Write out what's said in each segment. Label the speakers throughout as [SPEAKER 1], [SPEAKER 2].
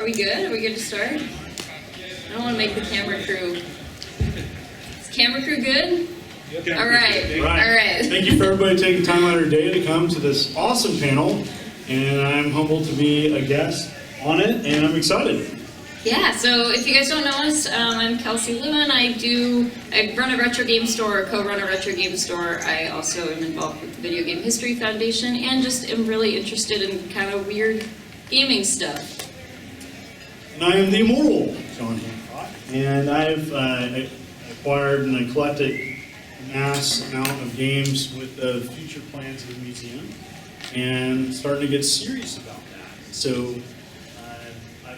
[SPEAKER 1] Are we good? Are we good to start? I don't want to make the camera crew. Is camera crew good?
[SPEAKER 2] Okay.
[SPEAKER 1] All right. All right.
[SPEAKER 2] Thank you for everybody taking time out of their day to come to this awesome panel. And I'm humbled to be a guest on it, and I'm excited.
[SPEAKER 1] Yeah, so if you guys don't know us, I'm Kelsey, Lewin. I run a retro game store, co-run a retro game store. I also am involved with the Video Game History Foundation and just am really interested in kind of weird gaming stuff.
[SPEAKER 2] And I am the immortal John Hancock, and I've acquired an eclectic mass amount of games with the future plans of the museum, and starting to get serious about that. So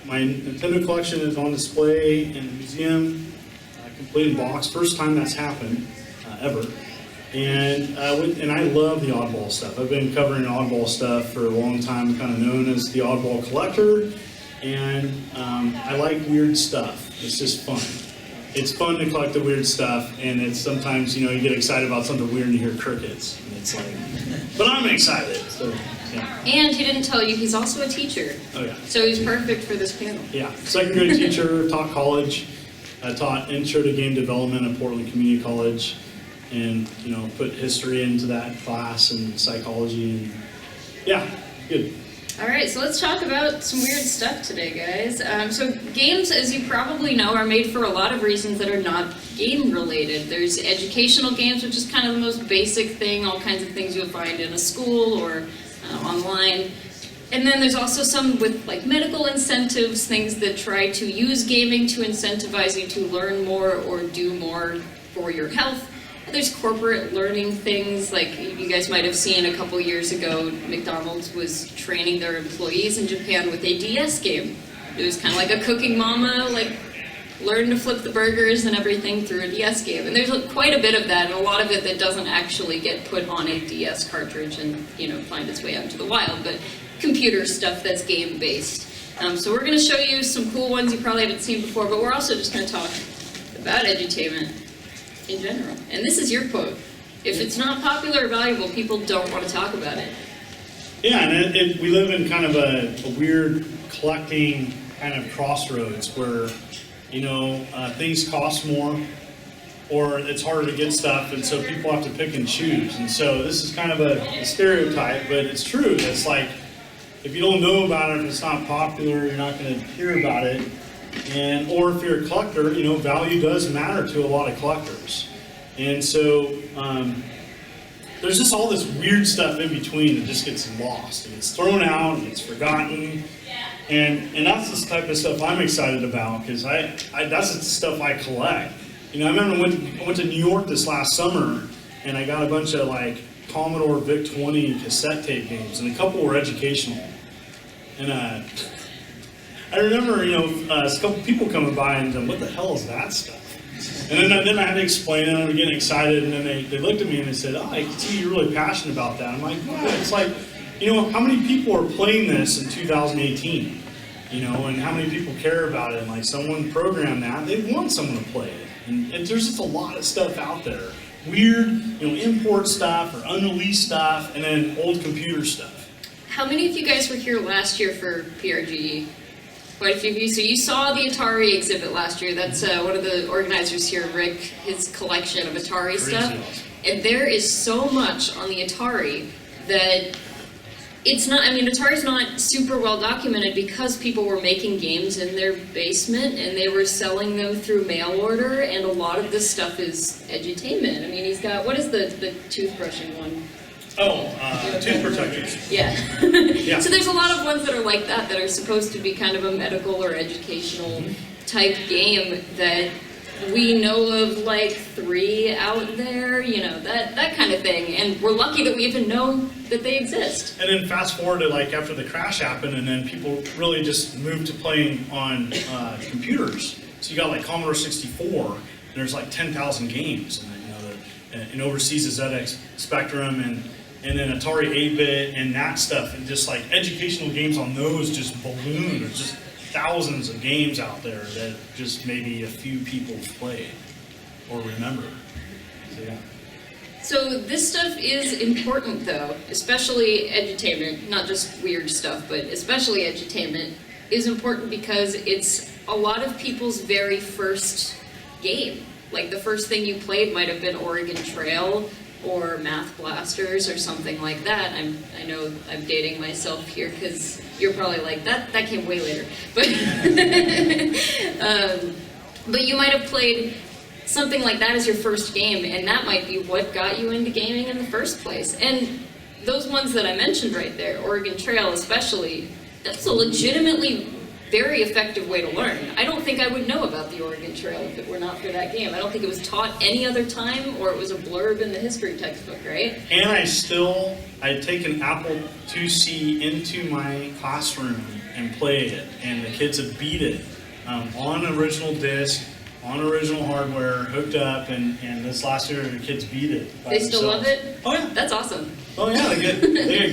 [SPEAKER 2] my Nintendo collection is on display in the museum, complete in box. First time that's happened ever. And I love the oddball stuff. I've been covering oddball stuff for a long time, kind of known as the oddball collector. And I like weird stuff. It's just fun. It's fun to collect the weird stuff, and it's sometimes, you get excited about something weird and you hear crickets. And it's like, but I'm excited. So, yeah.
[SPEAKER 1] And he didn't tell you, he's also a teacher.
[SPEAKER 2] Oh, yeah.
[SPEAKER 1] So he's perfect for this panel.
[SPEAKER 2] Yeah. Second grade teacher, taught college. I taught Intro to Game Development at Portland Community College, and, put history into that class and psychology. And yeah, good.
[SPEAKER 1] All right, so let's talk about some weird stuff today, guys. So games, as you probably know, are made for a lot of reasons that are not game-related. There's educational games, which is kind of the most basic thing, all kinds of things you'll find in a school or online. And then there's also some with like medical incentives, things that try to use gaming to incentivize you to learn more or do more for your health. There's corporate learning things, like you guys might have seen a couple years ago, McDonald's was training their employees in Japan with a DS game. It was kind of like a cooking mama, like learn to flip the burgers and everything through a DS game. And there's quite a bit of that, and a lot of it that doesn't actually get put on a DS cartridge and find its way out into the wild, but computer stuff that's game-based. So we're going to show you some cool ones you probably haven't seen before, but we're also just going to talk about edutainment in general. And this is your quote. If it's not popular or valuable, people don't want to talk about it.
[SPEAKER 2] Yeah, and we live in kind of a weird collecting kind of crossroads where, things cost more or it's harder to get stuff, and so people have to pick and choose. And so this is kind of a stereotype, but it's true. It's like, if you don't know about it, if it's not popular, you're not going to hear about it. Or if you're a collector, value does matter to a lot of collectors. And so there's just all this weird stuff in between that just gets lost. And it's thrown out and it's forgotten. And that's the type of stuff I'm excited about, because that's the stuff I collect. I remember I went to New York this last summer, and I got a bunch of like Commodore VIC-20 cassette tape games, and a couple were educational. And I remember, a couple people coming by and going, what the hell is that stuff? And then I had to explain it, and I'm getting excited, and then they looked at me and they said, I can see you're really passionate about that. I'm like, yeah, it's like, how many people are playing this in 2018? And how many people care about it? And like, someone programmed that, they want someone to play it. And there's just a lot of stuff out there. Weird, import stuff or unreleased stuff, and then old computer stuff.
[SPEAKER 1] How many of you guys were here last year for PRGE? Quite a few of you. So you saw the Atari exhibit last year. That's one of the organizers here, Rick, his collection of Atari stuff.
[SPEAKER 2] Awesome.
[SPEAKER 1] And there is so much on the Atari that it's not, Atari's not super well documented because people were making games in their basement and they were selling them through mail order, and a lot of this stuff is edutainment. He's got, what is the toothbrushing one?
[SPEAKER 2] Tooth protectors.
[SPEAKER 1] Yeah.
[SPEAKER 2] Yeah.
[SPEAKER 1] So there's a lot of ones that are like that are supposed to be kind of a medical or educational type game that we know of like 3 out there, that kind of thing. And we're lucky that we even know that they exist.
[SPEAKER 2] And then fast forward to like after the crash happened, and then people really just moved to playing on computers. So you got like Commodore 64, and there's like 10,000 games, and overseas is ZX Spectrum, and then Atari 8-bit and that stuff, and just like educational games on those just balloon. There's just thousands of games out there that just maybe a few people have played or remember. So yeah.
[SPEAKER 1] So this stuff is important though, especially edutainment, not just weird stuff, but especially edutainment, is important because it's a lot of people's very first game. Like the first thing you played might have been Oregon Trail or Math Blasters or something like that. I know I'm dating myself here because you're probably like, that came way later. But, but you might have played something like that as your first game, and that might be what got you into gaming in the first place. And those ones that I mentioned right there, Oregon Trail especially, that's a legitimately very effective way to learn. I don't think I would know about the Oregon Trail if it were not for that game. I don't think it was taught any other time, or it was a blurb in the history textbook, right?
[SPEAKER 2] And I take an Apple IIc into my classroom and play it, and the kids have beat it on original disc, on original hardware, hooked up, and this last year the kids beat it.
[SPEAKER 1] They still love it?
[SPEAKER 2] Oh yeah.
[SPEAKER 1] That's awesome.
[SPEAKER 2] Oh yeah, they get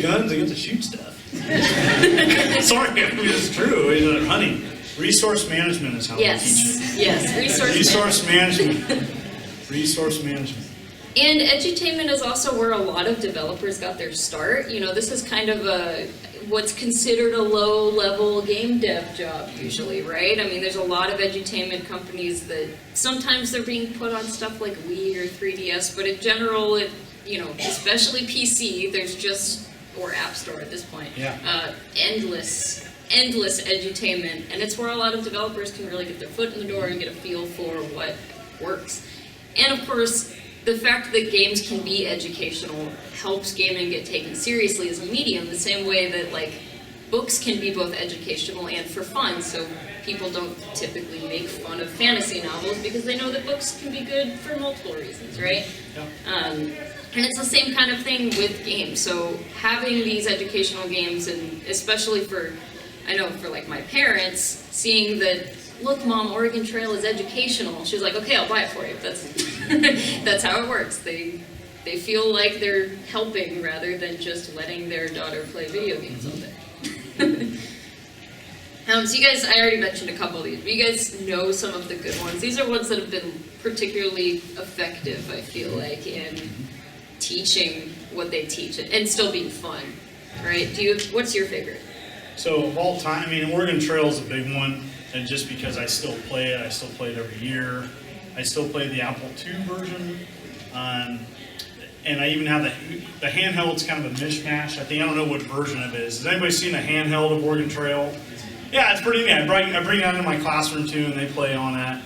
[SPEAKER 2] guns, they get to shoot stuff. Sorry, I mean, it's true. It's hunting. Resource management is how we teach it.
[SPEAKER 1] Yes,
[SPEAKER 2] Resource management. Resource management.
[SPEAKER 1] And edutainment is also where a lot of developers got their start. You know, this is kind of what's considered a low-level game dev job usually, right? I mean, there's a lot of edutainment companies that sometimes they're being put on stuff like Wii or 3DS, but in general, especially PC, there's just, or App Store at this point, endless edutainment, and it's where a lot of developers can really get their foot in the door and get a feel for what works. And of course, the fact that games can be educational helps gaming get taken seriously as a medium, the same way that like books can be both educational and for fun. So people don't typically make fun of fantasy novels because they know that books can be good for multiple reasons, right? And it's the same kind of thing with games. So having these educational games, and especially for like my parents, seeing that, look, Mom, Oregon Trail is educational. She was like, okay, I'll buy it for you. That's how it works. They feel like they're helping rather than just letting their daughter play video games all day. So you guys, I already mentioned a couple of these, but you guys know some of the good ones. These are ones that have been particularly effective, I feel like, in teaching what they teach and still being fun, right? What's your favorite?
[SPEAKER 2] So of all time, I mean, Oregon Trail is a big one, and just because I still play it, I still play it every year. I still play the Apple II version, and I even have the handheld's kind of a mishmash. I don't know what version of it is. Has anybody seen a handheld of Oregon Trail? Yeah, it's pretty neat. I bring that into my classroom too, and they play on that.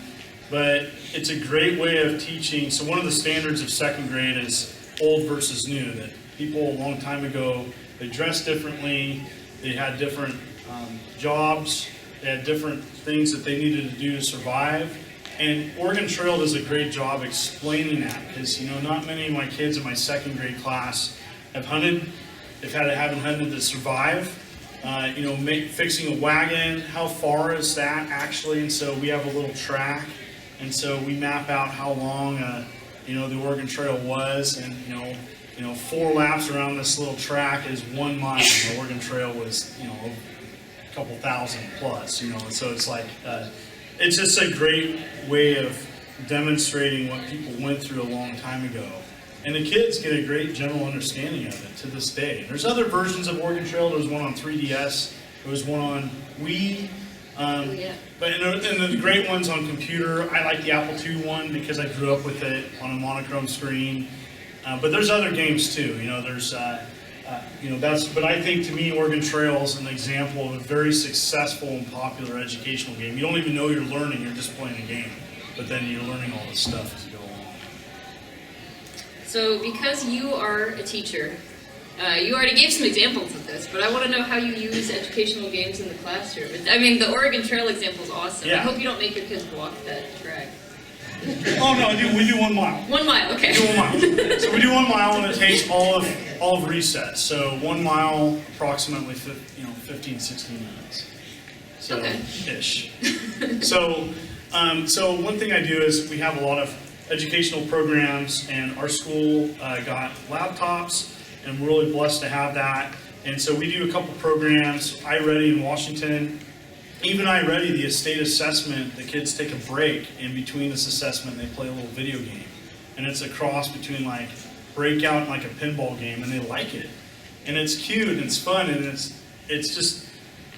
[SPEAKER 2] But it's a great way of teaching. So one of the standards of second grade is old versus new. That people a long time ago, they dressed differently, they had different jobs, they had different things that they needed to do to survive. And Oregon Trail does a great job explaining that, because not many of my kids in my second grade class have hunted. Haven't hunted to survive. Fixing a wagon, how far is that actually? And so we have a little track, and so we map out how long the Oregon Trail was, and 4 laps around this little track is 1 mile. The Oregon Trail was a couple thousand plus, and so it's like it's just a great way of demonstrating what people went through a long time ago. And the kids get a great general understanding of it to this day. There's other versions of Oregon Trail. There was one on 3DS. There was one on Wii. But the great ones on computer. I like the Apple II one because I grew up with it on a monochrome screen. But there's other games too. But I think, to me, Oregon Trail is an example of a very successful and popular educational game. You don't even know you're learning. You're just playing a game. But then you're learning all this stuff as you go along.
[SPEAKER 1] So because you are a teacher, you already gave some examples of this, but I want to know how you use educational games in the classroom. I mean, the Oregon Trail example is awesome. Yeah. I hope you don't make your kids walk that track.
[SPEAKER 2] Oh no, we do 1 mile.
[SPEAKER 1] 1 mile, okay.
[SPEAKER 2] We do 1 mile. So we do 1 mile, and it takes all of recess. So 1 mile, approximately 15, 16 minutes. So
[SPEAKER 1] okay.
[SPEAKER 2] Ish. So one thing I do is we have a lot of educational programs, and our school got laptops, and we're really blessed to have that. And so we do a couple programs. iReady in Washington. Even iReady, the estate assessment, the kids take a break in between this assessment, and they play a little video game. And it's a cross between like Breakout and like a pinball game, and they like it. And it's cute, and it's fun, and it's just,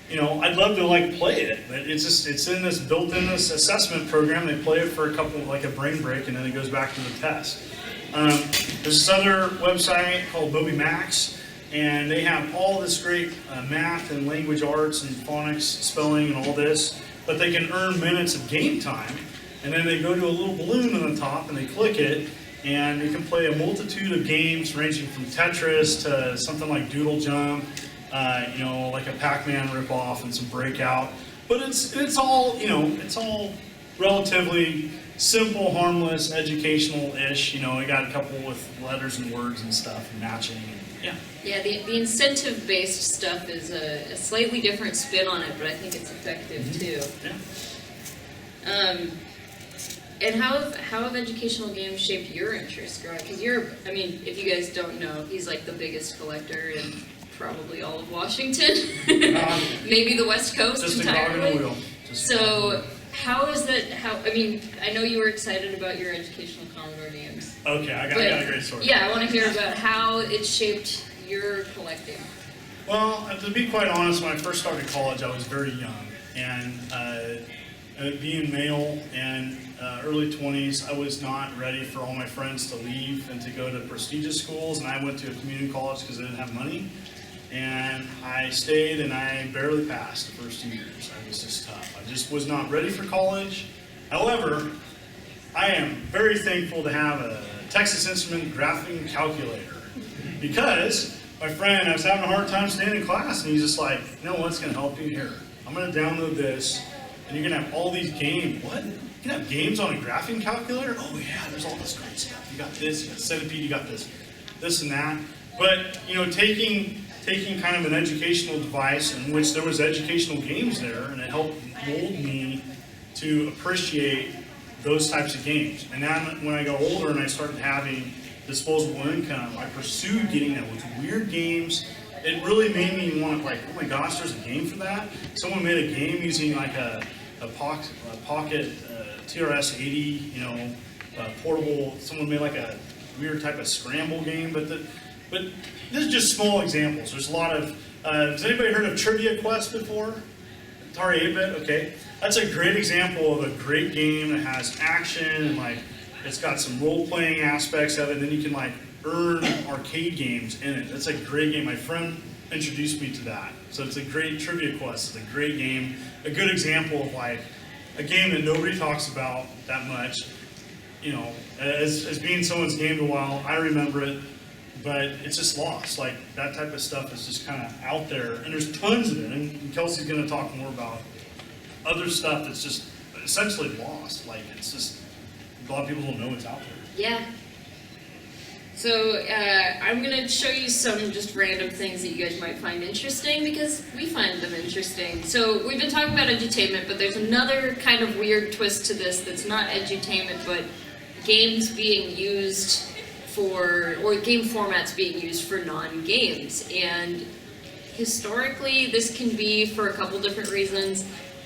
[SPEAKER 2] you know, I'd love to like play it, but it's in this built-in this assessment program. They play it for a couple, like a brain break, and then it goes back to the test. There's this other website called Moby Max, and they have all this great math and language arts and phonics, spelling, and all this, but they can earn minutes of game time, and then they go to a little balloon on the top, and they click it, and you can play a multitude of games ranging from Tetris to something like Doodle Jump, you know, like a Pac-Man ripoff and some Breakout. But it's all, you know, it's all relatively simple, harmless, educational-ish. You know, I got a couple with letters and words and stuff and matching. And, yeah.
[SPEAKER 1] Yeah, the incentive-based stuff is a slightly different spin on it, but I think it's effective too.
[SPEAKER 2] Yeah.
[SPEAKER 1] And how have educational games shaped your interest growing? Because I mean, if you guys don't know, he's like the biggest collector in probably all of Washington, maybe the West Coast
[SPEAKER 2] just
[SPEAKER 1] entirely.
[SPEAKER 2] Just a cog in the wheel.
[SPEAKER 1] So how is that? I mean, I know you were excited about your educational Commodore games.
[SPEAKER 2] Okay, I got a great story.
[SPEAKER 1] Yeah, I want to hear about how it shaped your collecting.
[SPEAKER 2] Well, to be quite honest, when I first started college, I was very young, and being male and early 20s, I was not ready for all my friends to leave and to go to prestigious schools, and I went to a community college because I didn't have money, and I stayed and I barely passed the first 2 years. I was just tough. I just was not ready for college. However, I am very thankful to have a Texas Instrument graphing calculator, because my friend, I was having a hard time staying in class, and he's just like, you know what's going to help you here? I'm going to download this, and you're going to have all these games. What? You can have games on a graphing calculator? Oh yeah, there's all this great stuff. You got this, you got Centipede, you got this and that. But, you know, taking kind of an educational device in which there was educational games there, and it helped mold me to appreciate those types of games. And then when I got older and I started having disposable income, I pursued getting that with weird games. It really made me want to, like, oh my gosh, there's a game for that? Someone made a game using like a pocket TRS-80, you know, portable. Someone made like a weird type of scramble game, but these are just small examples. There's a lot of, has anybody heard of Trivia Quest before? Atari 8-bit, okay. That's a great example of a great game that has action and like, it's got some role-playing aspects of it, and then you can like earn arcade games in it. That's a great game. My friend introduced me to that. So it's a great Trivia Quest. It's a great game. A good example of like a game that nobody talks about that much. You know, as being someone's gamed a while, I remember it, but it's just lost. Like that type of stuff is just kind of out there, and there's tons of it. And Kelsey's going to talk more about other stuff that's just essentially lost. Like it's just a lot of people don't know it's out there.
[SPEAKER 1] Yeah. So I'm going to show you some just random things that you guys might find interesting, because we find them interesting. So we've been talking about edutainment, but there's another kind of weird twist to this that's not edutainment, but games being used for, or game formats being used for non-games. And historically, this can be for a couple different reasons.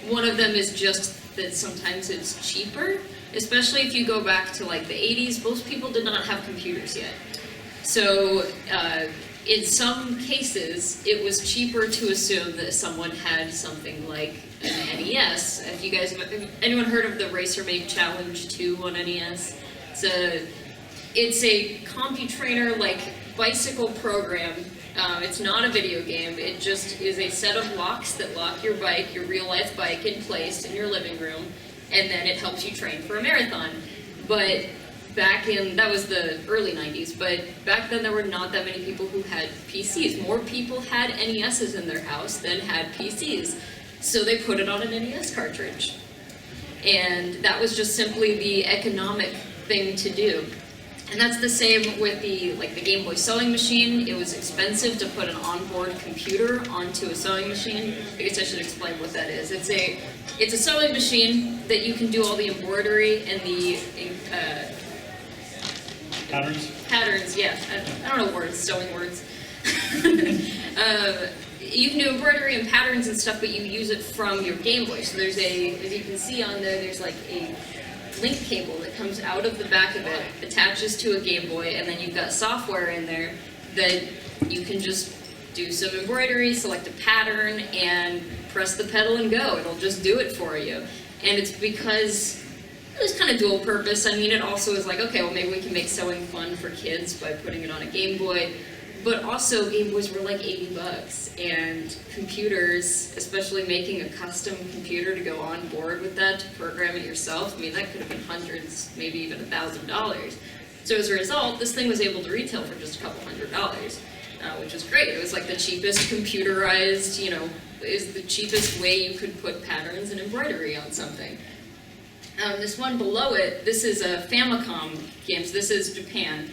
[SPEAKER 1] One of them is just that sometimes it's cheaper. Especially if you go back to like the 80s, most people did not have computers yet. So in some cases, it was cheaper to assume that someone had something like an NES. If you guys, anyone heard of the Racer Make Challenge 2 on NES? It's a CompuTrainer like bicycle program. It's not a video game. It just is a set of locks that lock your bike, your real life bike, in place in your living room. And then it helps you train for a marathon. But back in, that was the early 90s, but back then there were not that many people who had PCs. More people had NESs in their house than had PCs. So they put it on an NES cartridge. And that was just simply the economic thing to do. And that's the same with the Gameboy sewing machine. It was expensive to put an onboard computer onto a sewing machine. I guess I should explain what that is. It's a sewing machine that you can do all the embroidery and the patterns. Yeah, I don't know words, sewing words. You can do embroidery and patterns and stuff, but you use it from your Gameboy. So there's as you can see on there, there's like a link cable that comes out of the back of it, attaches to a Gameboy, and then you've got software in there that you can just do some embroidery, select a pattern, and press the pedal and go. It'll just do it for you. And it's because it was kind of dual purpose. I mean, it also is like, okay, well, maybe we can make sewing fun for kids by putting it on a Game Boy. But also, Game Boys were like $80, and computers, especially making a custom computer to go on board with that, to program it yourself, I mean, that could have been hundreds, maybe even $1,000. So as a result, this thing was able to retail for just a couple $100s, which was great. It was like the cheapest computerized, you know, is the cheapest way you could put patterns and embroidery on something. This one below it, this is a Famicom game, so this is Japan.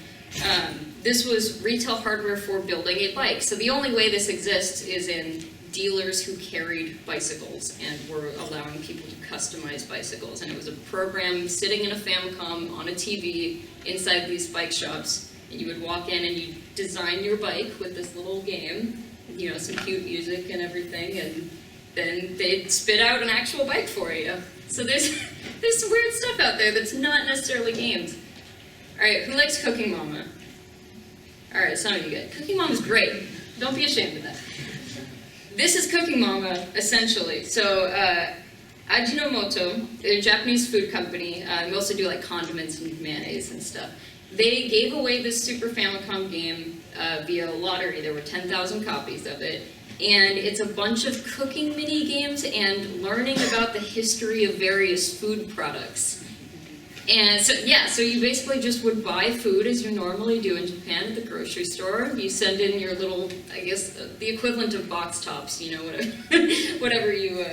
[SPEAKER 1] This was retail hardware for building a bike. So the only way this exists is in dealers who carried bicycles and were allowing people to customize bicycles. And it was a program sitting in a Famicom on a TV inside these bike shops. And you would walk in and you design your bike with this little game, you know, some cute music and everything, and then they'd spit out an actual bike for you. So there's some weird stuff out there that's not necessarily games. All right, who likes Cooking Mama? All right, some of you get. Cooking Mama's great. Don't be ashamed of that. This is Cooking Mama, essentially. So, Ajinomoto, they're a Japanese food company. They also do like condiments and mayonnaise and stuff. They gave away this Super Famicom game via lottery. There were 10,000 copies of it. And it's a bunch of cooking mini games and learning about the history of various food products. And so, yeah, so you basically just would buy food as you normally do in Japan at the grocery store. You send in your little, I guess, the equivalent of box tops, you know, whatever you,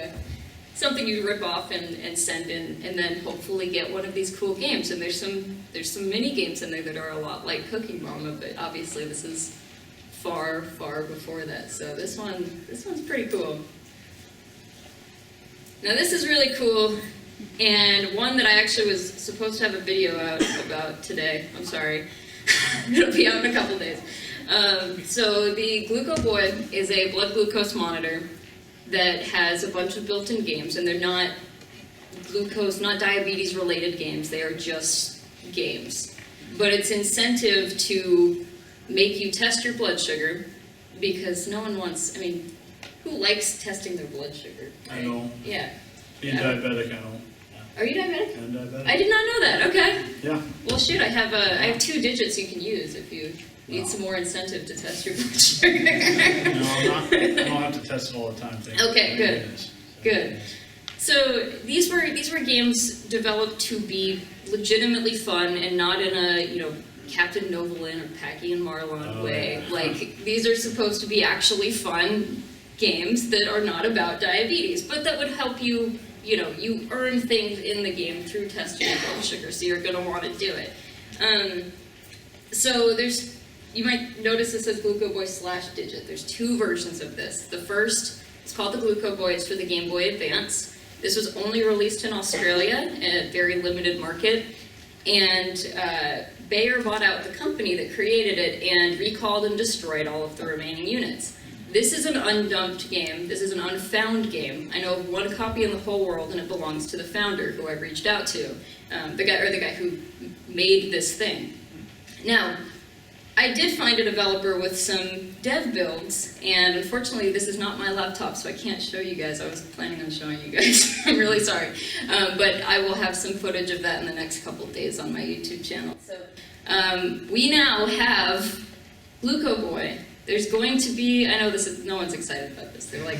[SPEAKER 1] something you rip off and send in, and then hopefully get one of these cool games. And there's some mini games in there that are a lot like Cooking Mama, but obviously this is far, far before that. So this one's pretty cool. Now this is really cool. And one that I actually was supposed to have a video out about today. I'm sorry. It'll be out in a couple days. So the Buco is a blood glucose monitor that has a bunch of built-in games, and they're not glucose, not diabetes-related games. They are just games. But it's incentive to make you test your blood sugar, because no one wants, I mean, who likes testing their blood sugar?
[SPEAKER 2] I know.
[SPEAKER 1] Yeah.
[SPEAKER 2] Being diabetic, I know.
[SPEAKER 1] Are you diabetic?
[SPEAKER 2] I'm diabetic.
[SPEAKER 1] I did not know that. Okay.
[SPEAKER 2] Yeah.
[SPEAKER 1] Well, shoot, I have 2 digits you can use if you need some more incentive to test your blood sugar.
[SPEAKER 2] No, I'm not. I don't have to test it all the time.
[SPEAKER 1] Okay, good. Good. So these were games developed to be legitimately fun and not in a, you know, Captain Novolin or Packy and Marlon way.
[SPEAKER 2] Yeah.
[SPEAKER 1] Like, these are supposed to be actually fun games that are not about diabetes, but that would help you, you know, you earn things in the game through testing your blood sugar, so you're going to want to do it. So there's, you might notice it says Buco/Digit. There's 2 versions of this. The first is called the Buco, it's for the Game Boy Advance. This was only released in Australia in a very limited market, and Bayer bought out the company that created it and recalled and destroyed all of the remaining units. This is an undumped game. This is an unfound game. I know of 1 copy in the whole world, and it belongs to the founder, who I've reached out to, the guy who made this thing. Now, I did find a developer with some dev builds, and unfortunately this is not my laptop, so I can't show you guys. I was planning on showing you guys. I'm really sorry. But I will have some footage of that in the next couple of days on my YouTube channel. So we now have Buco. There's going to be, I know this is, no one's excited about this. They're like,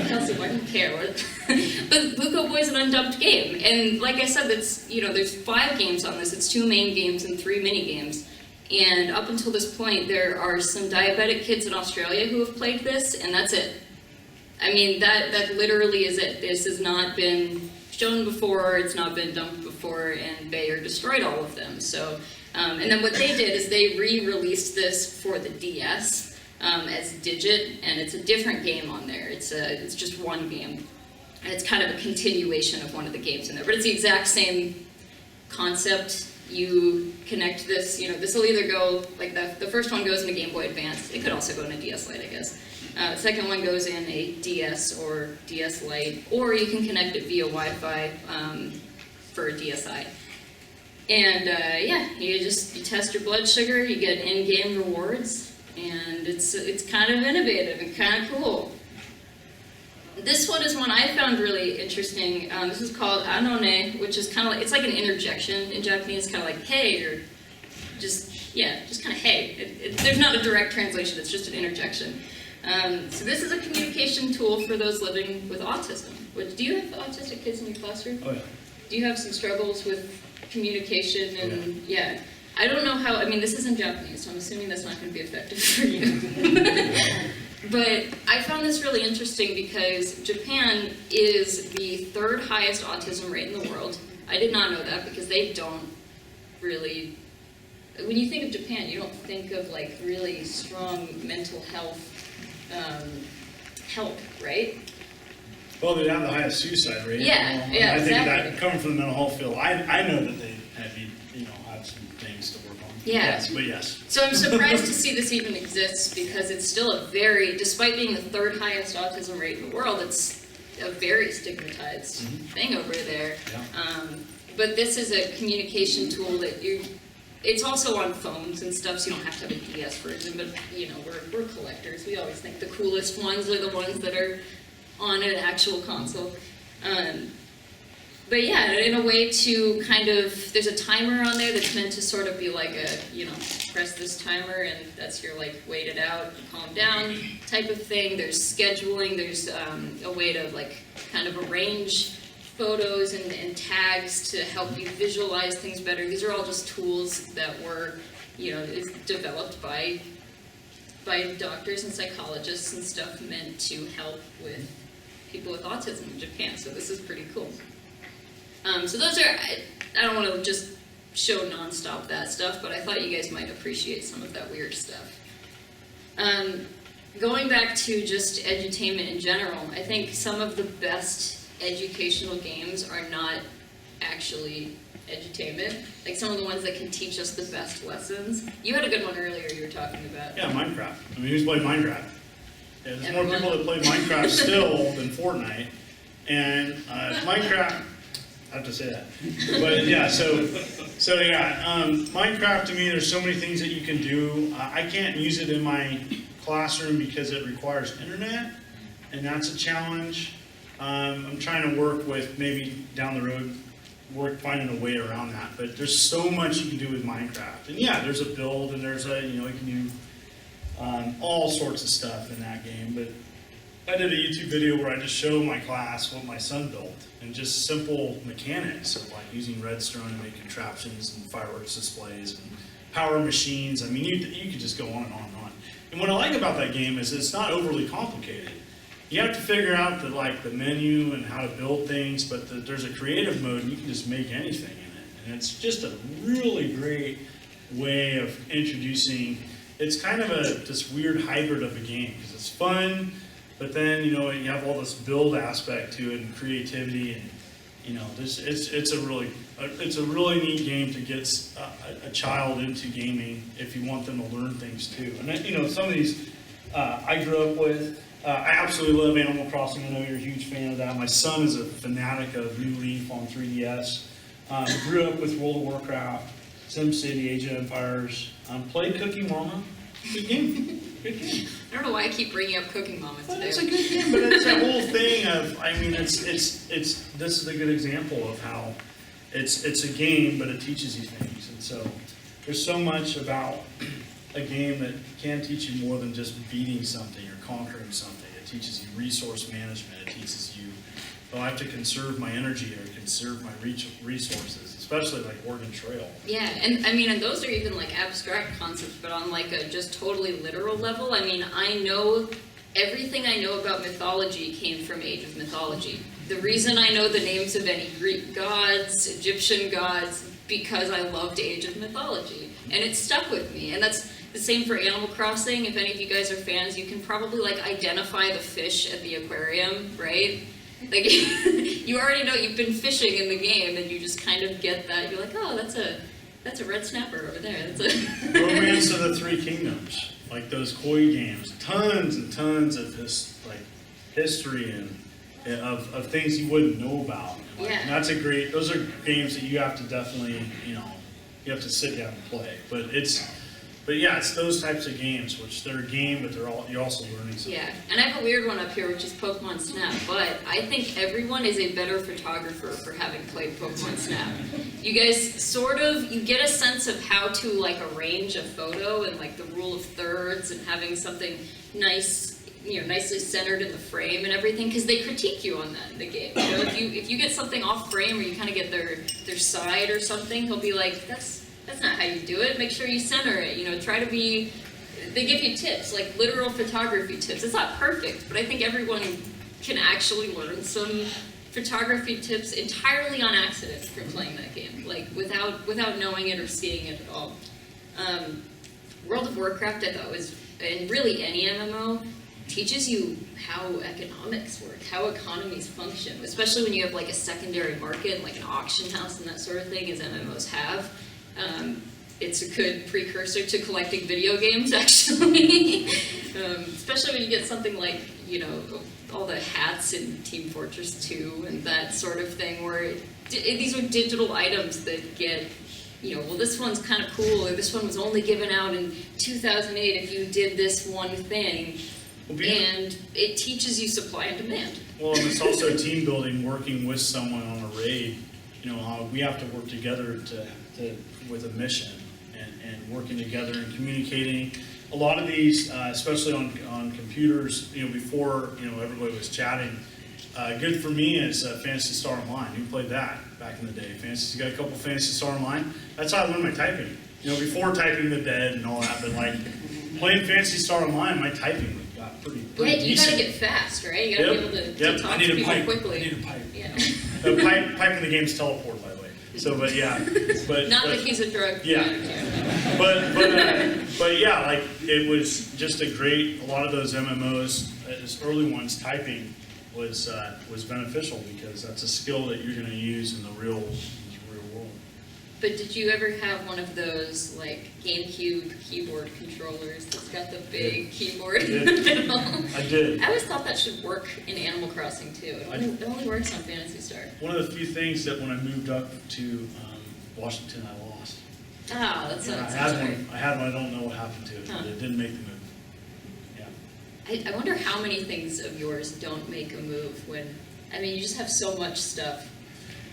[SPEAKER 1] Kelsey, why do you care? But Buco is an undubbed game. And like I said, that's, you know, there's 5 games on this. It's 2 main games and 3 mini games. And up until this point, there are some diabetic kids in Australia who have played this, and that's it. I mean, that literally is it. This has not been shown before, it's not been dumped before, and Bayer destroyed all of them. So, and then what they did is they re-released this for the DS as Digit, and it's a different game on there. It's just 1 game, and it's kind of a continuation of one of the games in there, but it's the exact same concept. You connect this, you know, this will either go, like the first one goes in a Game Boy Advance. It could also go in a DS Lite, I guess. The second one goes in a DS or DS Lite, or you can connect it via Wi-Fi for a DSi. And yeah, you test your blood sugar, you get in-game rewards, and it's kind of innovative and kind of cool. This one is one I found really interesting. This is called anone, which is kind of like, it's like an interjection in Japanese, kind of like hey, or just kind of hey. There's not a direct translation, it's just an interjection. So this is a communication tool for those living with autism. Do you have autistic kids in your classroom?
[SPEAKER 2] Oh yeah. Do
[SPEAKER 1] you have some struggles with communication and yeah? I don't know how, I mean this is in Japanese, so I'm assuming that's not going to be effective for you. But I found this really interesting because Japan is the 3rd highest autism rate in the world. I did not know that because they don't really, when you think of Japan, you don't think of like really strong mental health help, right?
[SPEAKER 2] Well, they have the highest suicide rate.
[SPEAKER 1] Yeah, yeah,
[SPEAKER 2] I think
[SPEAKER 1] exactly.
[SPEAKER 2] that coming from the mental health field, I know that they have, have some things to work on.
[SPEAKER 1] Yeah.
[SPEAKER 2] Yes, but yes.
[SPEAKER 1] So I'm surprised to see this even exists because it's still a very, despite being the 3rd highest autism rate in the world, it's a very stigmatized thing over there.
[SPEAKER 2] Yeah.
[SPEAKER 1] But this is a communication tool that it's also on phones and stuff, so you don't have to have a DS version, but we're collectors. We always think the coolest ones are the ones that are on an actual console. But yeah, in a way to kind of, there's a timer on there that's meant to sort of be like a, press this timer and that's your like wait it out, calm down type of thing. There's scheduling, there's a way to like kind of arrange photos and tags to help you visualize things better. These are all just tools that were, developed by doctors and psychologists and stuff meant to help with people with autism in Japan. So this is pretty cool. So those are, I don't want to just show nonstop that stuff, but I thought you guys might appreciate some of that weird stuff. Going back to just edutainment in general, I think some of the best educational games are not actually edutainment. Like some of the ones that can teach us the best lessons. You had a good one earlier you were talking about.
[SPEAKER 2] Yeah, Minecraft. I mean, who's played Minecraft? Yeah, there's more people that play Minecraft still than Fortnite. And Minecraft, I have to say that. But yeah, Minecraft to me, there's so many things that you can do. I can't use it in my classroom because it requires internet, and that's a challenge. I'm trying to work with maybe down the road, finding a way around that. But there's so much you can do with Minecraft. And yeah, there's a build, and there's you can do all sorts of stuff in that game. But I did a YouTube video where I just show my class what my son built, and just simple mechanics of like using redstone to make contraptions and fireworks displays and power machines. I mean, you could just go on and on and on. And what I like about that game is it's not overly complicated. You have to figure out the menu and how to build things, but there's a creative mode and you can just make anything in it. And it's just a really great way of introducing, it's kind of this weird hybrid of a game because it's fun, but then you have all this build aspect to it and creativity, and it's a really neat game to get a child into gaming if you want them to learn things too. And then, some of these I grew up with. I absolutely love Animal Crossing. I know you're a huge fan of that. My son is a fanatic of New Leaf on 3DS. Grew up with World of Warcraft, SimCity, Age of Empires. Played Cooking Mama. Good game. Good game.
[SPEAKER 1] I don't know why I keep bringing up Cooking Mama today.
[SPEAKER 2] Well, it's a good game, but it's that whole thing of, this is a good example of how it's a game, but it teaches you things. And so there's so much about a game that can teach you more than just beating something or conquering something. It teaches you resource management. It teaches you, I have to conserve my energy or conserve my resources, especially like Oregon Trail.
[SPEAKER 1] Yeah, and and those are even like abstract concepts, but on like a just totally literal level. I know everything I know about mythology came from Age of Mythology. The reason I know the names of any Greek gods, Egyptian gods, because I loved Age of Mythology, and it stuck with me. And that's the same for Animal Crossing. If any of you guys are fans, you can probably like identify the fish at the aquarium, right? Like you already know you've been fishing in the game, and you just kind of get that. You're like, oh, that's a red snapper over there. That's a
[SPEAKER 2] Romance of the Three Kingdoms, like those koi games. Tons and tons of history and of things you wouldn't know about. And that's those are games that you have to definitely, you have to sit down and play. But But yeah, it's those types of games, which they're a game, but you're also learning something.
[SPEAKER 1] Yeah, and I have a weird one up here, which is Pokemon Snap, but I think everyone is a better photographer for having played Pokemon Snap. You guys you get a sense of how to like arrange a photo and like the rule of thirds and having something nice, nicely centered in the frame and everything, because they critique you on that in the game. If you get something off frame or you kind of get their side or something, he'll be like, that's not how you do it. Make sure you center it. Try to be. They give you tips, like literal photography tips. It's not perfect, but I think everyone can actually learn some photography tips entirely on accident from playing that game, like without knowing it or seeing it at all. World of Warcraft, I thought was, and really any MMO, teaches you how economics work, how economies function, especially when you have like a secondary market, like an auction house and that sort of thing, as MMOs have. It's a good precursor to collecting video games, actually. Especially when you get something like, all the hats in Team Fortress 2 and that sort of thing, where these are digital items that get, well, this one's kind of cool, or this one was only given out in 2008 if you did this one thing. And it teaches you supply and demand.
[SPEAKER 2] Well, and it's also team building, working with someone on a raid. How we have to work together with a mission and working together and communicating. A lot of these, especially on computers, before everybody was chatting. Good for me is Phantasy Star Online. You played that back in the day. You got a couple Phantasy Star Online. That's how I learned my typing. Before typing the dead and all that, but like playing Phantasy Star Online, my typing got pretty
[SPEAKER 1] you
[SPEAKER 2] decent.
[SPEAKER 1] gotta get fast, right? You gotta be able to talk to people quickly.
[SPEAKER 2] I need a pipe.
[SPEAKER 1] Yeah.
[SPEAKER 2] The pipe in the game's teleport, by the way. So, but yeah,
[SPEAKER 1] not that he's a drug.
[SPEAKER 2] Yeah, but yeah, like it was just a lot of those MMOs, those early ones, typing was beneficial because that's a skill that you're going to use in the real world.
[SPEAKER 1] But did you ever have one of those like GameCube keyboard controllers that's got the big keyboard in the middle?
[SPEAKER 2] I did.
[SPEAKER 1] I always thought that should work in Animal Crossing too. It only works on Phantasy Star.
[SPEAKER 2] One of the few things that when I moved up to Washington, I lost.
[SPEAKER 1] Ah, that's
[SPEAKER 2] I had one. I don't know what happened to it, but it didn't make the move. Yeah.
[SPEAKER 1] I wonder how many things of yours don't make a move when, you just have so much stuff.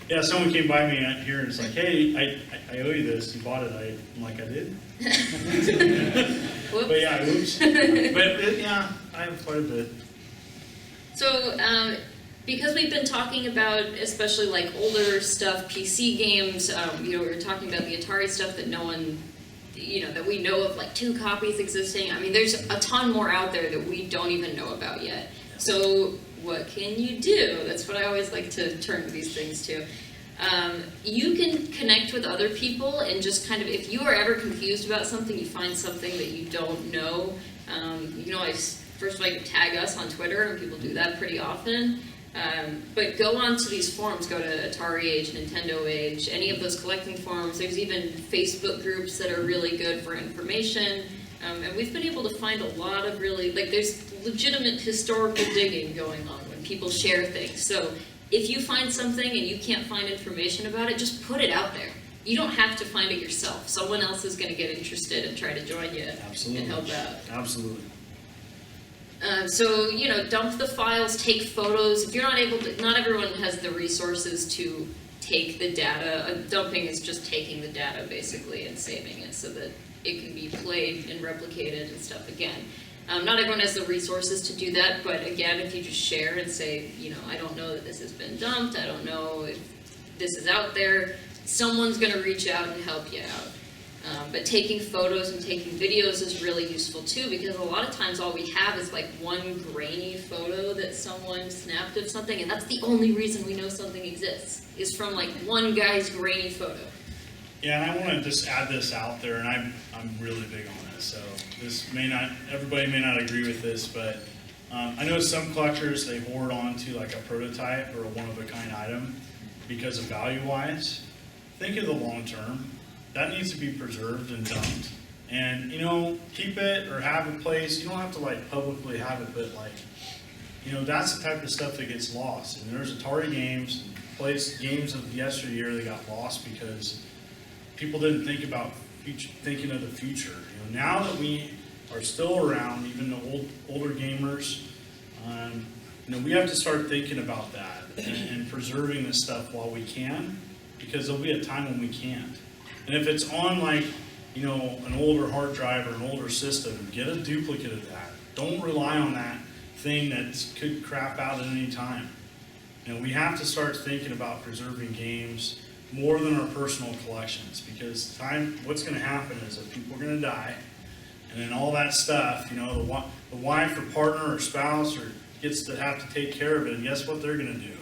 [SPEAKER 2] Yeah, someone came by me here and it's like, hey, I owe you this. You bought it. I'm like, I did?
[SPEAKER 1] Whoops.
[SPEAKER 2] But yeah, oops. But yeah, I have quite a bit.
[SPEAKER 1] So, because we've been talking about especially like older stuff, PC games, we were talking about the Atari stuff that no one, that we know of, like 2 copies existing. There's a ton more out there that we don't even know about yet. So what can you do? That's what I always like to turn these things to. You can connect with other people and just kind of, if you are ever confused about something, you find something that you don't know, you can always, first of all, you can tag us on Twitter, and people do that pretty often. But go onto these forums, go to Atari Age, Nintendo Age, any of those collecting forums. There's even Facebook groups that are really good for information. And we've been able to find a lot of really, there's legitimate historical digging going on when people share things. So if you find something and you can't find information about it, just put it out there. You don't have to find it yourself. Someone else is going to get interested and try to join you and help out.
[SPEAKER 2] Absolutely.
[SPEAKER 1] So, dump the files, take photos. If you're not able to, not everyone has the resources to take the data. Dumping is just taking the data, basically, and saving it so that it can be played and replicated and stuff again. Not everyone has the resources to do that, but again, if you just share and say, I don't know that this has been dumped, I don't know if this is out there, someone's going to reach out and help you out. But taking photos and taking videos is really useful too, because a lot of times all we have is like one grainy photo that someone snapped of something, and that's the only reason we know something exists, is from like one guy's grainy photo.
[SPEAKER 2] Yeah, and I want to just add this out there, and I'm really big on this, so everybody may not agree with this, but I know some collectors, they hoard onto like a prototype or a one-of-a-kind item because of value-wise. Think of the long term. That needs to be preserved and dumped. And, keep it or have a place. You don't have to, publicly have it, but, that's the type of stuff that gets lost. And there's Atari games, games of yesteryear that got lost because people didn't think about thinking of the future. Now that we are still around, even the older gamers, we have to start thinking about that and preserving this stuff while we can, because there'll be a time when we can't. And if it's on an older hard drive or an older system, get a duplicate of that. Don't rely on that thing that could crap out at any time. We have to start thinking about preserving games more than our personal collections, because what's going to happen is that people are going to die, and then all that stuff, the wife or partner or spouse gets to have to take care of it, and guess what they're going to do?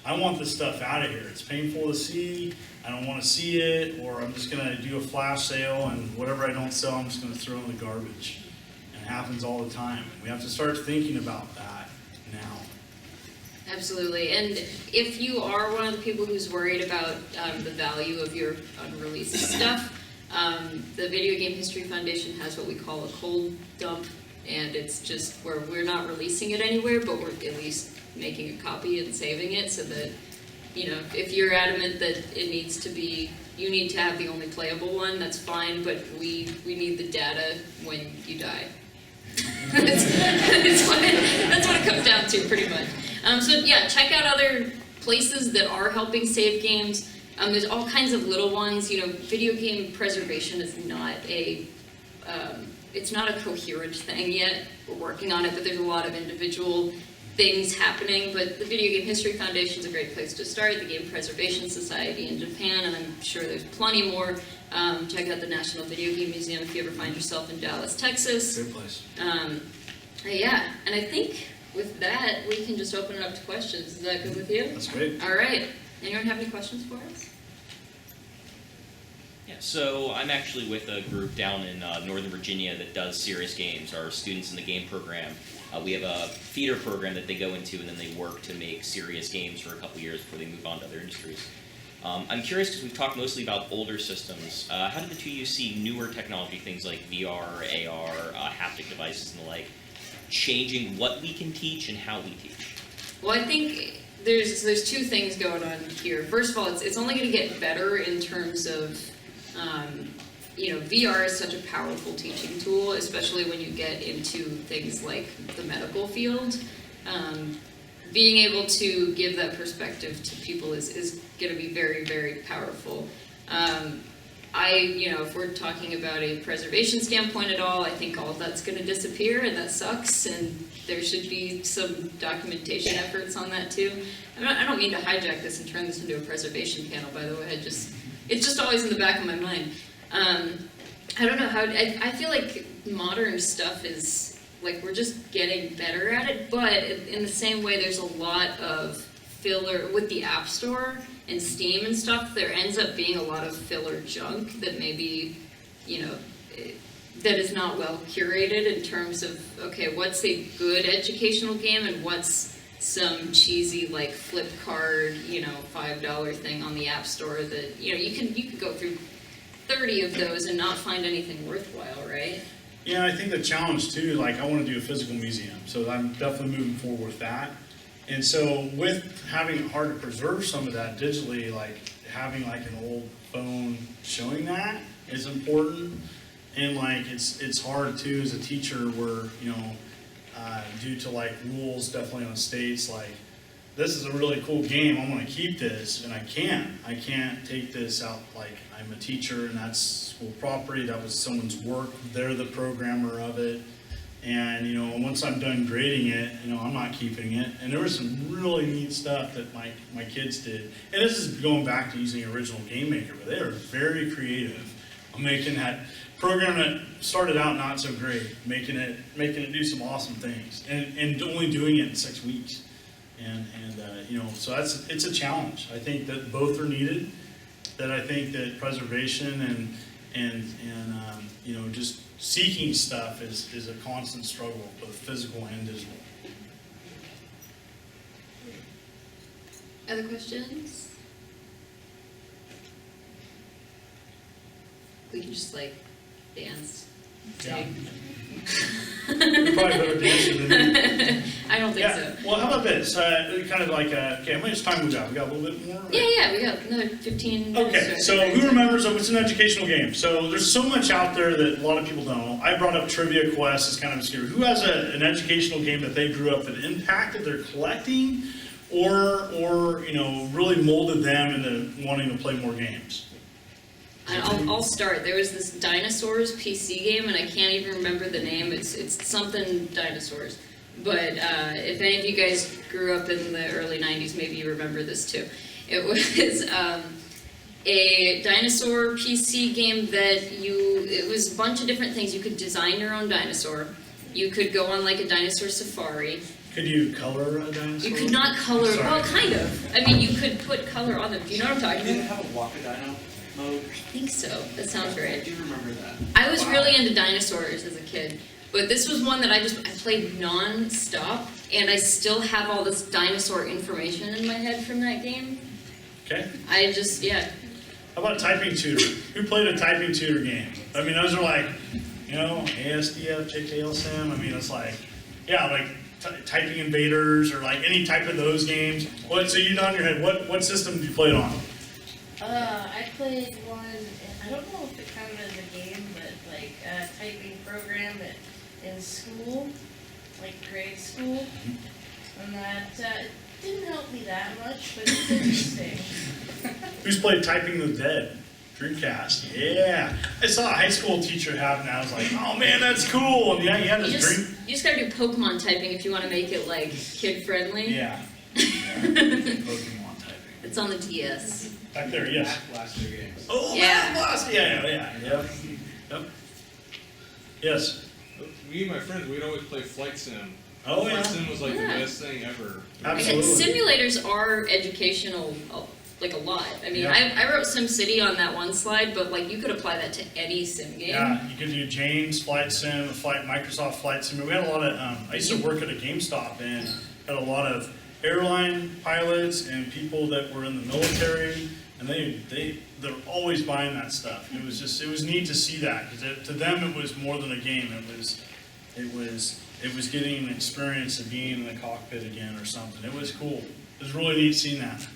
[SPEAKER 2] I want this stuff out of here. It's painful to see. I don't want to see it, or I'm just going to do a flash sale, and whatever I don't sell, I'm just going to throw in the garbage. And it happens all the time. We have to start thinking about that now.
[SPEAKER 1] Absolutely. And if you are one of the people who's worried about the value of your unreleased stuff, the Video Game History Foundation has what we call a cold dump, and it's just where we're not releasing it anywhere, but we're at least making a copy and saving it, so that, if you're adamant that it needs to be, you need to have the only playable one, that's fine, but we need the data when you die. that's what it comes down to, pretty much. So yeah, check out other places that are helping save games. There's all kinds of little ones. Video game preservation is not it's not a coherent thing yet. We're working on it, but there's a lot of individual things happening. But the Video Game History Foundation is a great place to start. The Game Preservation Society in Japan, and I'm sure there's plenty more. Check out the National Video Game Museum if you ever find yourself in Dallas, Texas.
[SPEAKER 2] Great place.
[SPEAKER 1] Yeah, and I think with that, we can just open it up to questions. Is that good with you?
[SPEAKER 2] That's great.
[SPEAKER 1] All right. Anyone have any questions for us?
[SPEAKER 3] Yeah, so I'm actually with a group down in Northern Virginia that does serious games. Our students in the game program, we have a feeder program that they go into, and then they work to make serious games for a couple years before they move on to other industries. I'm curious, because we've talked mostly about older systems. How do the two of you see newer technology, things like VR, AR, haptic devices, and the like, changing what we can teach and how we teach?
[SPEAKER 1] Well, I think there's two things going on here. First of all, it's only going to get better in terms of, VR is such a powerful teaching tool, especially when you get into things like the medical field. Being able to give that perspective to people is going to be very, very powerful. If we're talking about a preservation standpoint at all, I think all of that's going to disappear, and that sucks, and there should be some documentation efforts on that too. I don't mean to hijack this and turn this into a preservation panel, by the way. It's just always in the back of my mind. I don't know how, I feel like modern stuff is, we're just getting better at it, but in the same way, there's a lot of filler with the App Store and Steam and stuff. There ends up being a lot of filler junk that maybe, that is not well curated in terms of, okay, what's a good educational game and what's some cheesy flip card, $5 thing on the App Store that, you could go through 30 of those and not find anything worthwhile, right?
[SPEAKER 2] Yeah, I think the challenge too, I want to do a physical museum, so I'm definitely moving forward with that. And so with having it hard to preserve some of that digitally, having an old phone showing that is important. And it's hard too as a teacher where, due to rules definitely on states, this is a really cool game, I'm gonna keep this, and I can't take this out, I'm a teacher and that's school property, that was someone's work, they're the programmer of it. And once I'm done grading it, I'm not keeping it. And there was some really neat stuff that my kids did. And this is going back to using original Game Maker, but they are very creative on making that program that started out not so great, making it do some awesome things, and only doing it in 6 weeks. And so it's a challenge. I think that both are needed. That I think that preservation and just seeking stuff is a constant struggle, both physical and digital.
[SPEAKER 1] Other questions? We can just dance.
[SPEAKER 2] Yeah. You're probably better dancer than me.
[SPEAKER 1] I don't think
[SPEAKER 2] Yeah,
[SPEAKER 1] so.
[SPEAKER 2] well, how about this? Kind of like, okay, how much time we got? We got a little bit more?
[SPEAKER 1] Yeah, we got another 15 minutes.
[SPEAKER 2] Okay, so who remembers, it's an educational game. So there's so much out there that a lot of people don't know. I brought up Trivia Quest as kind of obscure. Who has an educational game that they grew up that impacted their collecting or really molded them into wanting to play more games?
[SPEAKER 1] I'll start. There was this Dinosaurs PC game, and I can't even remember the name. It's something dinosaurs. But if any of you guys grew up in the early 90s, maybe you remember this too. It was a dinosaur PC game it was a bunch of different things. You could design your own dinosaur. You could go on like a dinosaur safari.
[SPEAKER 2] Could you color a dinosaur?
[SPEAKER 1] You could not color,
[SPEAKER 2] Sorry.
[SPEAKER 1] well, kind of. I mean, you could put color on them. Do you know what I'm talking
[SPEAKER 4] Did it
[SPEAKER 1] about?
[SPEAKER 4] have a walk-a-dino mode?
[SPEAKER 1] I think so. That sounds
[SPEAKER 4] I
[SPEAKER 1] right.
[SPEAKER 4] do remember that.
[SPEAKER 1] I was really into dinosaurs as a kid, but this was one that I played non-stop, and I still have all this dinosaur information in my head from that game.
[SPEAKER 2] Okay. How about Typing Tutor? Who played a Typing Tutor game? I mean, those are like, ASDF, JKL Sim. I mean, it's like, Typing Invaders or like any type of those games. So you nod your head. What system did you play it on?
[SPEAKER 5] I played one, I don't know if it counted as a game, but like a typing program in school, like grade school. And that didn't help me that much, but it's interesting.
[SPEAKER 2] Who's played Typing the Dead? Dreamcast. Yeah. I saw a high school teacher have it, and I was like, oh man, that's cool. And yeah, he had his dream.
[SPEAKER 1] You just gotta do Pokemon typing if you want to make it like kid-friendly.
[SPEAKER 2] Yeah. Pokemon Typing.
[SPEAKER 1] It's on the DS.
[SPEAKER 2] Back there, yes.
[SPEAKER 4] Blaster games.
[SPEAKER 2] Oh,
[SPEAKER 1] Yeah.
[SPEAKER 2] Blast! Yeah. Yep. Yes.
[SPEAKER 6] Me and my friends, we'd always play Flight Sim.
[SPEAKER 2] Oh, yeah.
[SPEAKER 6] Flight Sim was like
[SPEAKER 1] Yeah.
[SPEAKER 6] the best thing ever.
[SPEAKER 2] Absolutely.
[SPEAKER 1] Simulators are educational, like a lot. I mean,
[SPEAKER 2] Yeah.
[SPEAKER 1] I wrote SimCity on that one slide, but like you could apply that to any sim game.
[SPEAKER 2] Yeah, you could do James Flight Sim, Microsoft Flight Sim. We had a lot of, I used to work at a GameStop and had a lot of airline pilots and people that were in the military, and they're always buying that stuff. It was neat to see that, because to them it was more than a game. It was getting an experience of being in the cockpit again or something. It was cool. It was really neat seeing that.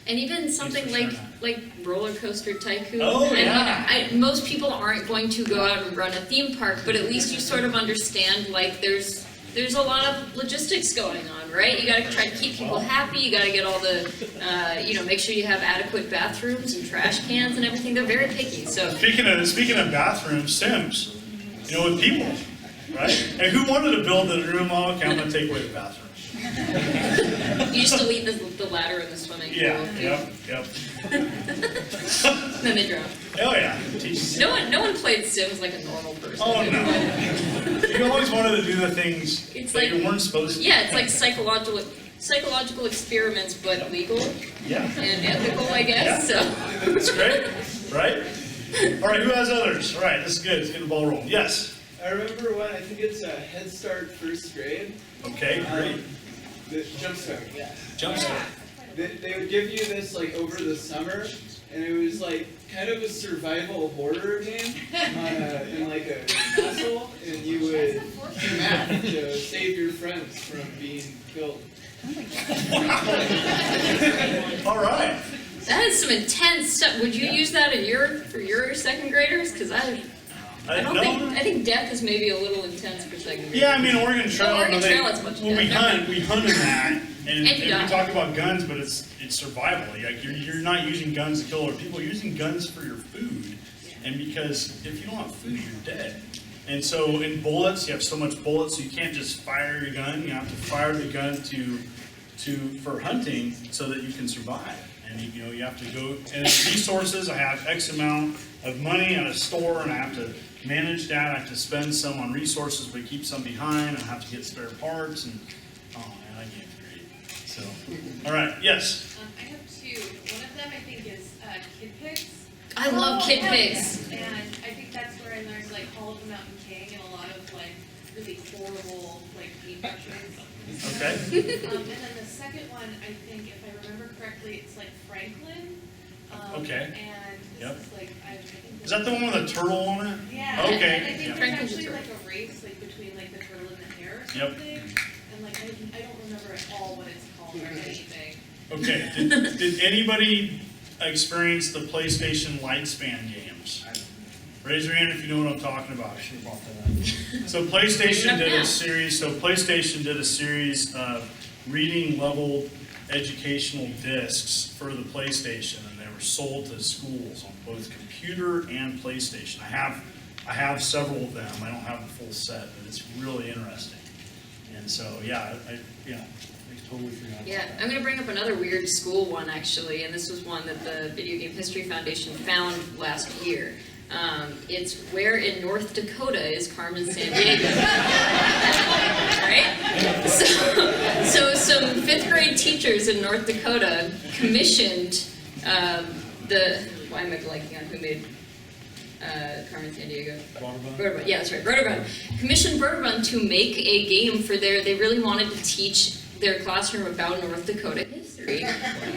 [SPEAKER 1] And even something
[SPEAKER 2] for
[SPEAKER 1] like
[SPEAKER 2] sharing
[SPEAKER 1] like Roller Coaster Tycoon.
[SPEAKER 2] Oh,
[SPEAKER 1] I
[SPEAKER 2] yeah.
[SPEAKER 1] mean, most people aren't going to go out and run a theme park, but at least you sort of understand like there's a lot of logistics going on, right? You got to try to keep people happy. You got to get all the, make sure you have adequate bathrooms and trash cans and everything. They're very picky. So
[SPEAKER 2] Speaking of bathrooms, Sims, with people, right? And who wanted to build the room? Oh, okay, I'm gonna take away the bathroom.
[SPEAKER 1] you just delete the ladder in the swimming pool.
[SPEAKER 2] Yeah. Yep.
[SPEAKER 1] Then they drown.
[SPEAKER 2] Oh yeah.
[SPEAKER 1] No one played Sims like a normal person.
[SPEAKER 2] Oh no. You always wanted to do the things
[SPEAKER 1] It's
[SPEAKER 2] that
[SPEAKER 1] like-
[SPEAKER 2] you weren't supposed to.
[SPEAKER 1] Yeah, it's like psychological experiments, but legal
[SPEAKER 2] Yeah.
[SPEAKER 1] and ethical, I guess.
[SPEAKER 2] Yeah.
[SPEAKER 1] So.
[SPEAKER 2] That's great, right? All right, who has others? All right, this is good. Let's get the ball rolling. Yes.
[SPEAKER 7] I remember when, I think it's a Head Start first grade.
[SPEAKER 2] Okay, great.
[SPEAKER 7] The Jumpstart, yeah.
[SPEAKER 2] Jumpstart.
[SPEAKER 7] They would give you this like over the summer, and it was like kind of a survival horror game in like a castle, and you would do math to save your friends from being killed.
[SPEAKER 2] All right.
[SPEAKER 1] That is some intense stuff. Would you use that for your second graders? Because I think death is maybe a little intense for second graders.
[SPEAKER 2] Yeah, I mean Oregon Trail.
[SPEAKER 1] Oregon Trail is much
[SPEAKER 2] we
[SPEAKER 1] better.
[SPEAKER 2] hunt in that, and
[SPEAKER 1] And you
[SPEAKER 2] we
[SPEAKER 1] die.
[SPEAKER 2] talk about guns, but it's survival. Like you're not using guns to kill other people. You're using guns for your food, and because if you don't have food, you're dead. And so in bullets, you have so much bullets, so you can't just fire your gun. You have to fire the gun for hunting so that you can survive. And you have to go and resources. I have X amount of money at a store, and I have to manage that. I have to spend some on resources, but keep some behind. I have to get spare parts, and oh man, that game's great. So, all right, yes.
[SPEAKER 8] I have two. One of them I think is Kid Pix.
[SPEAKER 1] I love Kid Pigs.
[SPEAKER 8] And I think that's where I learned like Hall of the Mountain King and a lot of like really horrible like paintbrushes.
[SPEAKER 2] Okay.
[SPEAKER 8] And then the second one, I think if I remember correctly, it's like Franklin.
[SPEAKER 2] Okay.
[SPEAKER 8] And
[SPEAKER 2] Yep.
[SPEAKER 8] this is like, I think.
[SPEAKER 2] Is that the one with the turtle on it?
[SPEAKER 8] Yeah.
[SPEAKER 2] Okay,
[SPEAKER 8] And I think
[SPEAKER 2] yeah.
[SPEAKER 8] there's actually like a race like between like the turtle and the hare or
[SPEAKER 2] Yep.
[SPEAKER 8] something. And like, I don't remember at all what it's called or anything.
[SPEAKER 2] Okay, did anybody experience the PlayStation Lightspan games? Raise your hand if you know what I'm talking about. So PlayStation did a series, of reading level educational discs for the PlayStation, and they were sold to schools on both computer and PlayStation. I have several of them. I don't have the full set, but it's really interesting. And so, yeah, I totally forgot about
[SPEAKER 1] Yeah,
[SPEAKER 2] that.
[SPEAKER 1] I'm going to bring up another weird school one, actually, and this was one that the Video Game History Foundation found last year. It's where in North Dakota is Carmen Sandiego? Right? So some fifth grade teachers in North Dakota commissioned why am I blanking on who made Carmen Sandiego? Broderbund, yeah, that's right, Broderbund. Commissioned Broderbund to make a game for they really wanted to teach their classroom about North Dakota history.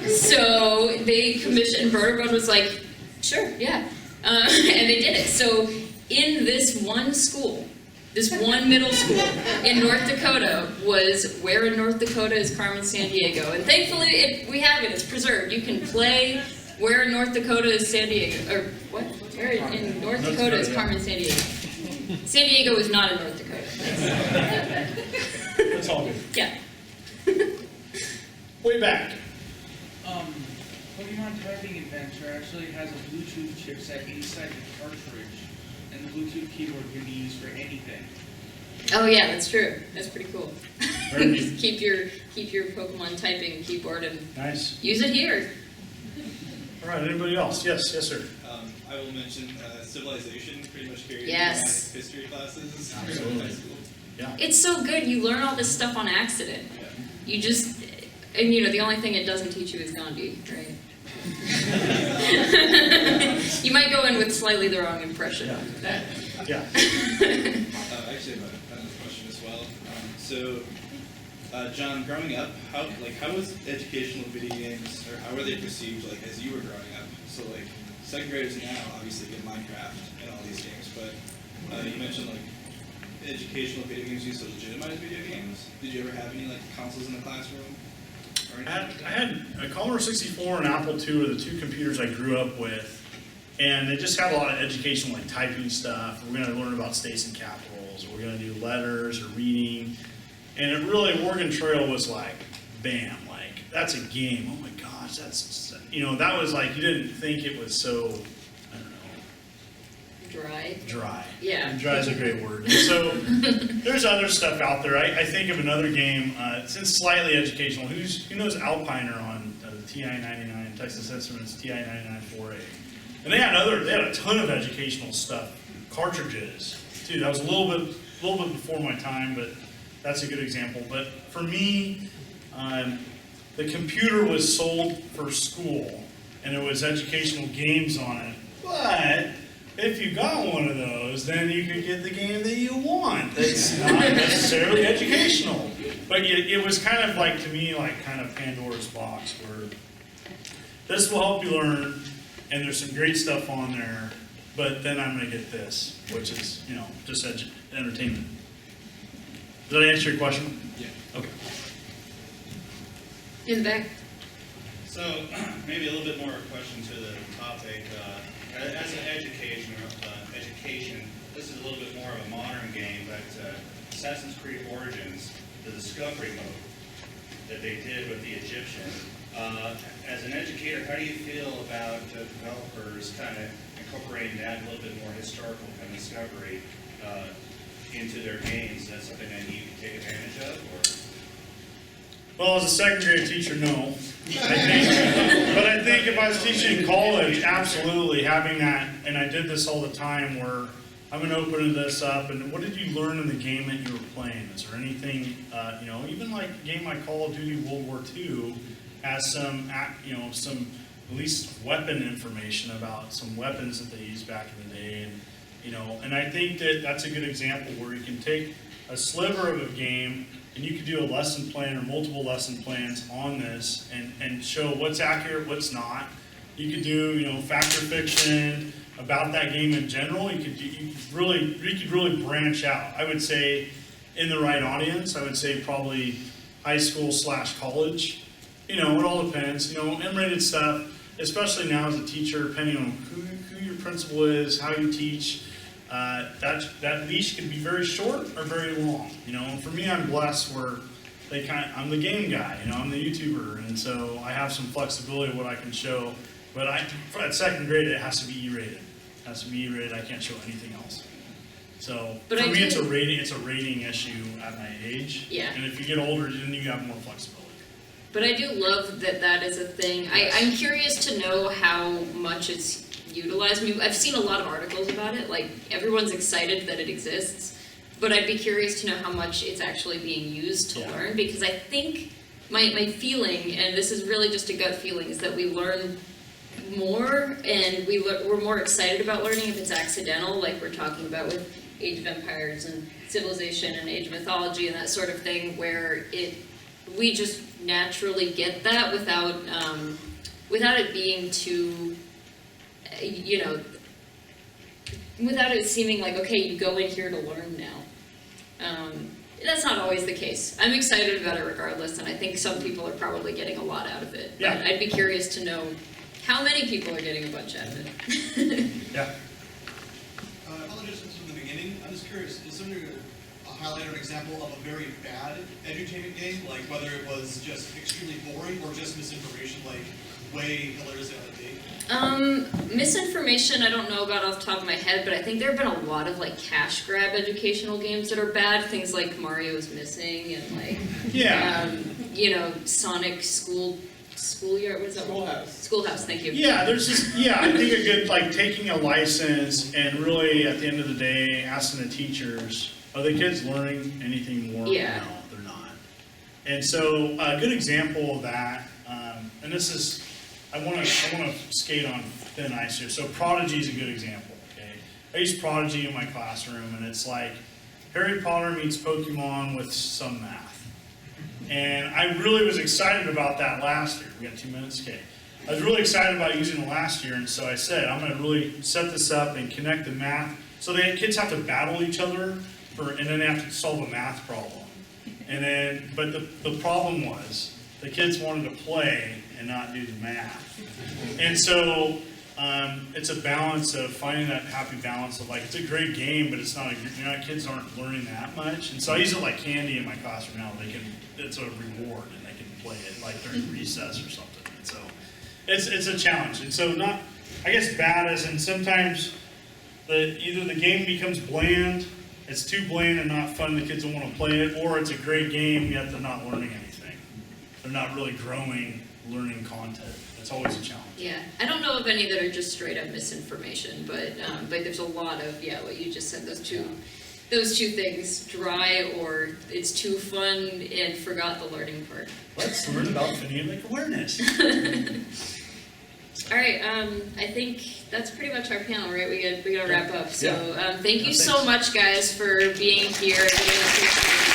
[SPEAKER 1] So they commissioned, Broderbund was like, sure, yeah. And they did it. So in this one school, this one middle school in North Dakota was where in North Dakota is Carmen Sandiego. And thankfully we have it, it's preserved. You can play where in North Dakota is San Diego, or what? Where in North Dakota is Carmen Sandiego? San Diego is not in North Dakota.
[SPEAKER 2] That's all good.
[SPEAKER 1] Yeah.
[SPEAKER 2] Way back.
[SPEAKER 9] Pokemon Typing Adventure actually has a Bluetooth chipset inside the cartridge, and the Bluetooth keyboard can be used for anything.
[SPEAKER 1] Oh yeah, that's true. That's pretty cool.
[SPEAKER 2] Very neat.
[SPEAKER 1] keep your Pokemon typing keyboard and
[SPEAKER 2] Nice.
[SPEAKER 1] use it here.
[SPEAKER 2] All right, anybody else? Yes, sir.
[SPEAKER 10] I will mention Civilization pretty much carried
[SPEAKER 1] Yes.
[SPEAKER 10] my history classes
[SPEAKER 2] Absolutely.
[SPEAKER 10] in high school.
[SPEAKER 2] Yeah.
[SPEAKER 1] It's so good. You learn all this stuff on accident. You just, and the only thing it doesn't teach you is Gandhi, right? You might go in with slightly the wrong impression.
[SPEAKER 2] Yeah. Yeah.
[SPEAKER 10] I actually have another question as well. John, growing up, how was educational video games, or how were they perceived as you were growing up? So second graders now obviously get Minecraft and all these games, but you mentioned educational video games used to legitimize video games. Did you ever have any consoles in the classroom? Or
[SPEAKER 2] I
[SPEAKER 10] anything?
[SPEAKER 2] had a Commodore 64 and Apple II were the two computers I grew up with, and they just had a lot of educational typing stuff. We're going to learn about states and capitals, or we're going to do letters or reading, and it really, Oregon Trail was bam, that's a game. Oh my gosh, that's, that was you didn't think it was so, I don't know,
[SPEAKER 1] Dry.
[SPEAKER 2] dry.
[SPEAKER 1] Yeah.
[SPEAKER 2] And dry is a great word. And so there's other stuff out there. I think of another game, it's slightly educational. Who knows Alpiner on the TI-99, Texas Instruments TI-99 4A? And they had a ton of educational stuff, cartridges too. That was a little bit before my time, but that's a good example. But for me, the computer was sold for school, and there was educational games on it. But if you got one of those, then you could get the game that you want. That's not necessarily educational. But it was kind of to me, kind of Pandora's box, where this will help you learn, and there's some great stuff on there, but then I'm going to get this, which is, just entertainment. Did I answer your question?
[SPEAKER 10] Yeah.
[SPEAKER 2] Okay.
[SPEAKER 1] In the back.
[SPEAKER 11] So, maybe a little bit more question to the topic. As an education, this is a little bit more of a modern game, but Assassin's Creed Origins, the discovery mode that they did with the Egyptian. As an educator, how do you feel about developers kind of incorporating that a little bit more historical kind of discovery into their games? Is that something that you can take advantage of? Or?
[SPEAKER 2] Well, as a second grade teacher, no. But I think if I was teaching in college, absolutely, having that, and I did this all the time, where I'm going to open this up, and what did you learn in the game that you were playing? Is there anything, even a game like Call of Duty World War II has some at least weapon information about some weapons that they used back in the day, and I think that's a good example where you can take a sliver of a game, and you could do a lesson plan or multiple lesson plans on this and show what's accurate, what's not. You could do, fact or fiction about that game in general. You could really branch out. I would say, in the right audience, I would say probably high school / college. It all depends. M-rated stuff, especially now as a teacher, depending on who your principal is, how you teach. That leash can be very short or very long. And for me, I'm blessed where I'm the game guy. I'm the YouTuber, and so I have some flexibility of what I can show. But for that second grade, it has to be E-rated. It has to be E-rated. I can't show anything else. So
[SPEAKER 1] But
[SPEAKER 2] for
[SPEAKER 1] I
[SPEAKER 2] me,
[SPEAKER 1] do-
[SPEAKER 2] it's a rating issue at my age.
[SPEAKER 1] Yeah.
[SPEAKER 2] And if you get older, then you have more flexibility.
[SPEAKER 1] But I do love that is a thing. I'm curious to know how much it's utilized. I mean, I've seen a lot of articles about it. Like, everyone's excited that it exists. But I'd be curious to know how much it's actually being used to learn, because I think my feeling, and this is really just a gut feeling, is that we learn more, and we're more excited about learning if it's accidental, like we're talking about with Age of Empires and Civilization and Age of Mythology and that sort of thing, where we just naturally get that without it being too, without it seeming like, okay, you go in here to learn now. That's not always the case. I'm excited about it regardless, and I think some people are probably getting a lot out of it.
[SPEAKER 2] Yeah.
[SPEAKER 1] But I'd be curious to know how many people are getting a bunch out of it.
[SPEAKER 2] Yeah.
[SPEAKER 12] I apologize from the beginning. I'm just curious, is there a highlight or an example of a very bad edutainment game? Like whether it was just extremely boring or just misinformation, like way hilariously out of date?
[SPEAKER 1] Misinformation I don't know about off the top of my head, but I think there have been a lot of like cash grab educational games that are bad. Things like Mario's Missing and like, Sonic Schoolyard, what is that? Schoolhouse, thank you.
[SPEAKER 2] Yeah, I think a good, like, taking a license and really, at the end of the day, asking the teachers, are the kids learning anything more?
[SPEAKER 1] Yeah.
[SPEAKER 2] No, they're not. And so, a good example of that, and this is, I want to skate on thin ice here. So Prodigy is a good example, okay? I use Prodigy in my classroom, and it's like Harry Potter meets Pokemon with some math. And I really was excited about that last year. We got 2 minutes, okay. I was really excited about using it last year, and so I said, I'm going to really set this up and connect the math. So the kids have to battle each other, and then they have to solve a math problem. But the problem was, the kids wanted to play and not do the math. And so it's a balance of finding that happy balance of like, it's a great game, but it's not kids aren't learning that much. And so I use it like candy in my classroom now. It's a reward, and they can play it like during recess or something. And so it's a challenge. And so not, I guess bad as in sometimes either the game becomes bland, it's too bland and not fun, the kids don't want to play it, or it's a great game, yet they're not learning anything. They're not really growing, learning content. It's always a challenge.
[SPEAKER 1] Yeah, I don't know of any that are just straight up misinformation, but there's a lot of, what you just said, those two things, dry or it's too fun and forgot the learning part.
[SPEAKER 2] Let's learn about phonemic awareness.
[SPEAKER 1] All right, I think that's pretty much our panel, right? We got to wrap up. So thank you so much, guys, for being here. I really appreciate it.